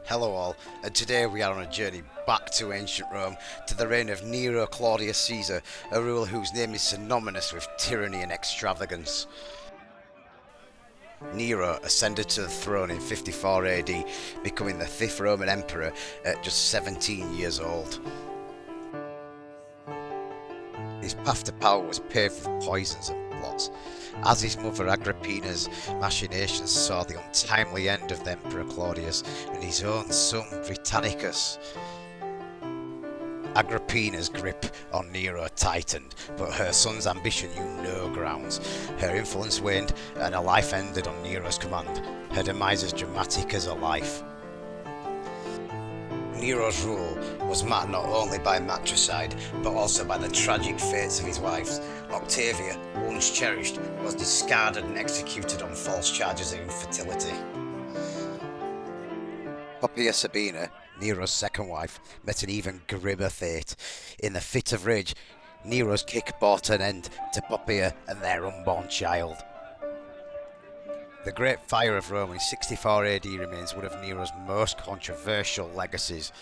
Hello all, and today we are on a journey back to ancient Rome, to the reign of Nero Claudius Caesar, a ruler whose name is synonymous with tyranny and extravagance. Nero ascended to the throne in 54 AD, becoming the fifth Roman emperor at just 17 years old. His path to power was paved with poisons and plots, as his mother Agrippina's machinations saw the untimely end of the Emperor Claudius and his own son Britannicus. Agrippina's grip on Nero tightened, but her son's ambition knew no grounds. Her influence waned, and her life ended on Nero's command, her demise as dramatic as her life. Nero's rule was marked not only by matricide, but also by the tragic fates of his wives. Octavia, once cherished, was discarded and executed on false charges of infertility. Poppaea Sabina, Nero's second wife, met an even grimmer fate. In the fit of rage, Nero's kick brought an end to Poppaea and their unborn child. The Great Fire of Rome in 64 AD remains one of Nero's most controversial legacies.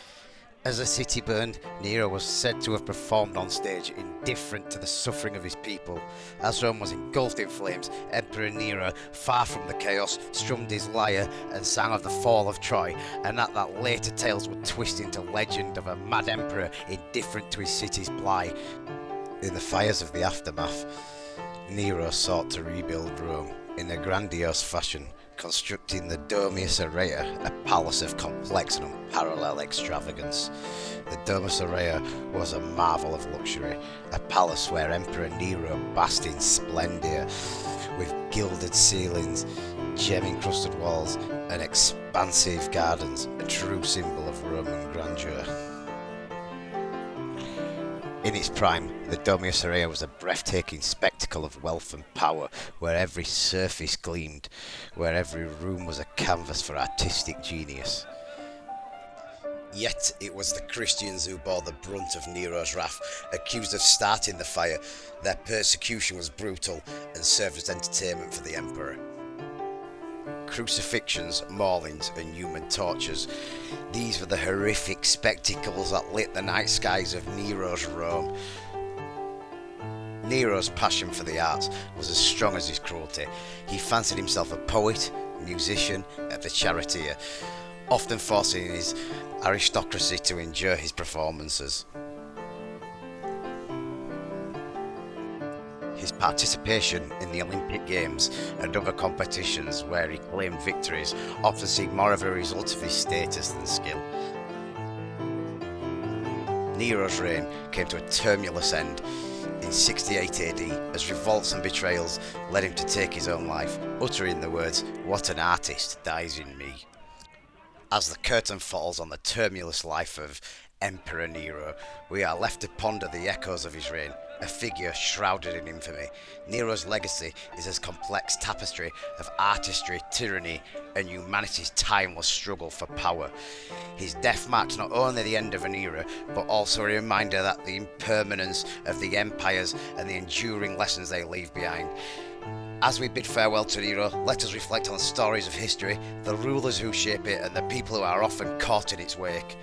As the city burned, Nero was said to have performed on stage indifferent to the suffering of his people. As Rome was engulfed in flames, Emperor Nero, far from the chaos, strummed his lyre and sang of the fall of Troy, and that later tales would twist into legend of a mad emperor indifferent to his city's plight. In the fires of the aftermath, Nero sought to rebuild Rome in a grandiose fashion, constructing the Domus Aurea, a palace of complex and unparalleled extravagance. The Domus Aurea was a marvel of luxury, a palace where Emperor Nero basked in splendour, with gilded ceilings, gem-encrusted walls, and expansive gardens, a true symbol of Roman grandeur. In its prime, the Domus Aurea was a breathtaking spectacle of wealth and power, where every surface gleamed, where every room was a canvas for artistic genius. Yet it was the Christians who bore the brunt of Nero's wrath, accused of starting the fire. Their persecution was brutal and served as entertainment for the emperor. Crucifixions, maulings, and human tortures. These were the horrific spectacles that lit the night skies of Nero's Rome. Nero's passion for the arts was as strong as his cruelty. He fancied himself a poet, musician, and a charioteer, often forcing his aristocracy to endure his performances. His participation in the Olympic Games and other competitions where he claimed victories often seemed more of a result of his status than skill. Nero's reign came to a tumultuous end in 68 AD as revolts and betrayals led him to take his own life, uttering the words, "What an artist dies in me." As the curtain falls on the tumultuous life of Emperor Nero, we are left to ponder the echoes of his reign, a figure shrouded in infamy. Nero's legacy is a complex tapestry of artistry, tyranny, and humanity's timeless struggle for power. His death marks not only the end of an era, but also a reminder that the impermanence of the empires and the enduring lessons they leave behind. As we bid farewell to Nero, let us reflect on the stories of history, the rulers who shape it, and the people who are often caught in its wake.